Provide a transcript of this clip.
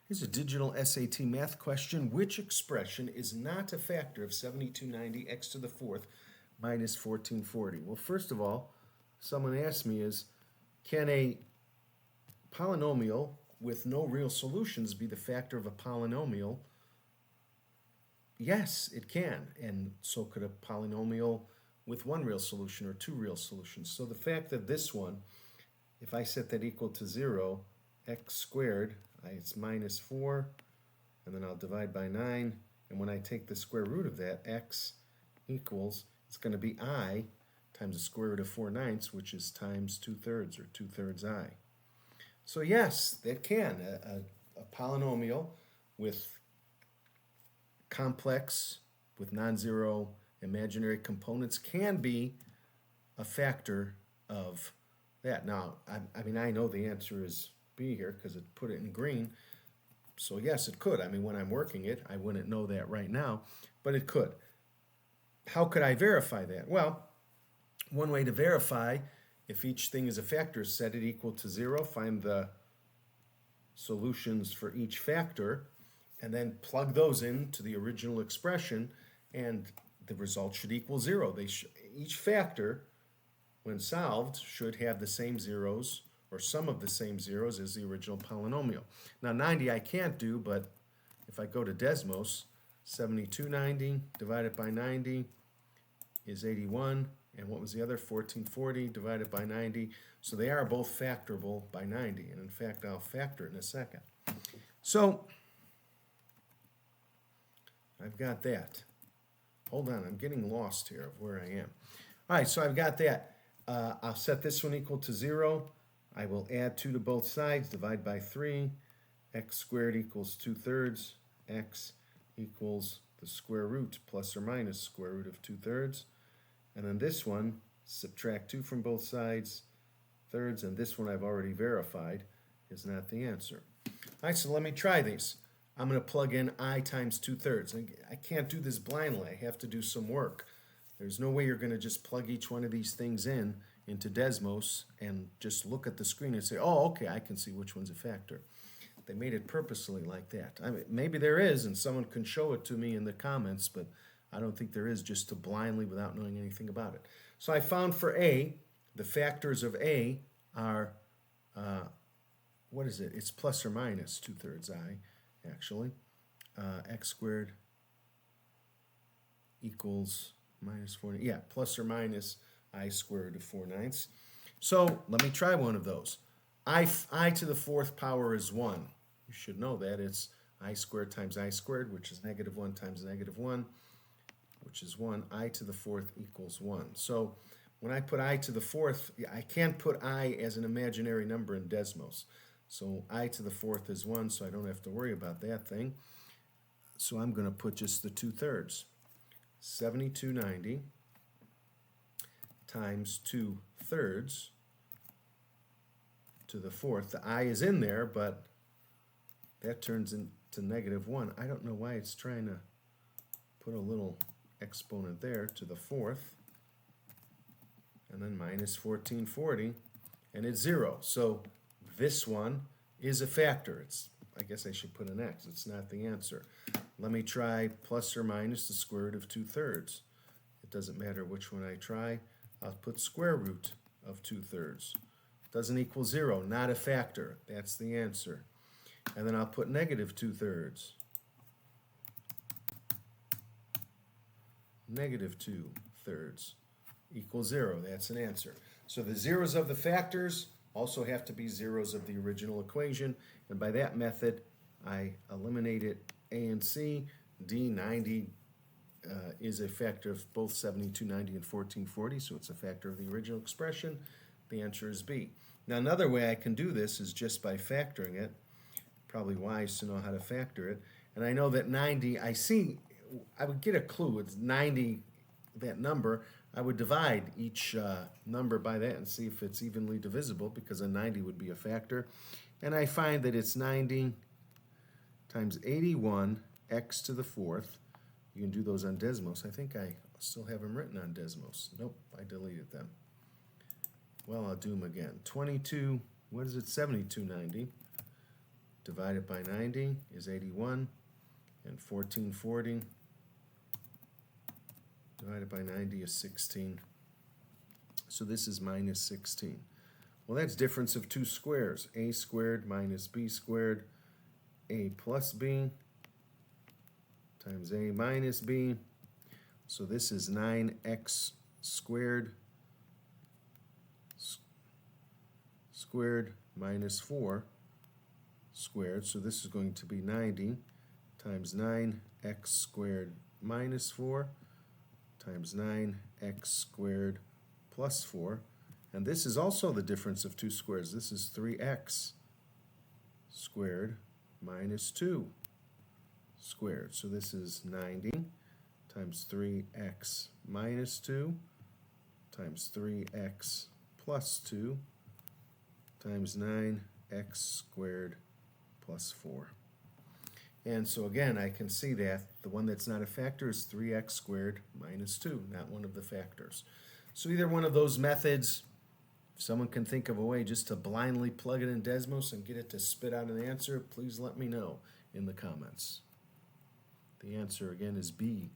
Here's a digital SAT math question. Which expression is not a factor of 7290 x to the fourth minus 1440? Well, first of all, someone asked me can a polynomial with no real solutions be the factor of a polynomial? Yes, it can, and so could a polynomial with one real solution or two real solutions. So the fact that this one, if I set that equal to 0, x squared, it's minus 4, and then I'll divide by 9, and when I take the square root of that, x equals, it's going to be I times the square root of 4/9, which is times 2/3, or 2/3 I. So yes, that can. A polynomial with complex, with non-zero imaginary components can be a factor of that. Now, I mean, I know the answer is B here because it put it in green. So yes, it could. I mean, when I'm working it, I wouldn't know that right now, but it could. How could I verify that? Well, one way to verify if each thing is a factor is set it equal to 0, find the solutions for each factor, and then plug those into the original expression, and the result should equal 0. Each factor, when solved, should have the same zeros, or some of the same zeros as the original polynomial. Now 90 I can't do, but if I go to Desmos, 7290 divided by 90 is 81, and what was the other? 1440 divided by 90. So they are both factorable by 90, and in fact I'll factor it in a second. So I've got that. Hold on, I'm getting lost here of where I am. All right, so I've got that. I'll set this one equal to 0. I will add 2 to both sides, divide by 3. X squared equals 2/3. X equals the square root plus or minus square root of 2/3. And then this one, subtract 2 from both sides, thirds, and this one I've already verified is not the answer. All right, so let me try these. I'm going to plug in I times 2/3. I can't do this blindly. I have to do some work. There's no way you're going to just plug each one of these things into Desmos and just look at the screen and say, oh, okay, I can see which one's a factor. They made it purposely like that. I mean, maybe there is, and someone can show it to me in the comments, but I don't think there is, just to blindly without knowing anything about it. So I found for A, the factors of A are, what is it? It's plus or minus 2/3 I, actually. X squared equals minus 40. Yeah, plus or minus I squared of 4/9. So let me try one of those. I to the fourth power is 1. You should know that. It's I squared times I squared, which is -1 times -1, which is 1. I to the fourth equals 1. So when I put I to the fourth, I can't put I as an imaginary number in Desmos. So I to the fourth is 1, so I don't have to worry about that thing. So I'm going to put just the 2/3. 7290 times 2/3 to the fourth. The I is in there, but that turns into -1. I don't know why it's trying to put a little exponent there to the fourth, and then minus 1440, and it's 0. So this one is a factor. I guess I should put an X. It's not the answer. Let me try plus or minus the square root of 2/3. It doesn't matter which one I try. I'll put square root of 2/3. Doesn't equal 0, not a factor. That's the answer. And then I'll put negative 2/3. Negative 2/3 equals 0. That's an answer. So the zeros of the factors also have to be zeros of the original equation. And by that method, I eliminated A and C. D, 90 is a factor of both 7290 and 1440, so it's a factor of the original expression. The answer is B. Now another way I can do this is just by factoring it. Probably wise to know how to factor it. And I know that 90, I would get a clue. It's 90, that number. I would divide each number by that and see if it's evenly divisible, because a 90 would be a factor. And I find that it's 90 times 81 x to the fourth. You can do those on Desmos. I think I still have them written on Desmos. Nope, I deleted them. Well, I'll do them again. 22, what is it, 7290 divided by 90 is 81, and 1440 divided by 90 is 16. So this is minus 16. Well, that's difference of two squares. A squared minus b squared, a plus b times a minus b. So this is 9x squared squared minus 4 squared. So this is going to be 90 times 9x squared minus 4 times 9x squared plus 4. And this is also the difference of two squares. This is 3x squared minus 2 squared. So this is 90 times 3x minus 2 times 3x plus 2 times 9x squared plus 4. And so again, I can see that the one that's not a factor is 3x squared minus 2, not one of the factors. So either one of those methods, if someone can think of a way just to blindly plug it in Desmos and get it to spit out an answer, please let me know in the comments. The answer again is B.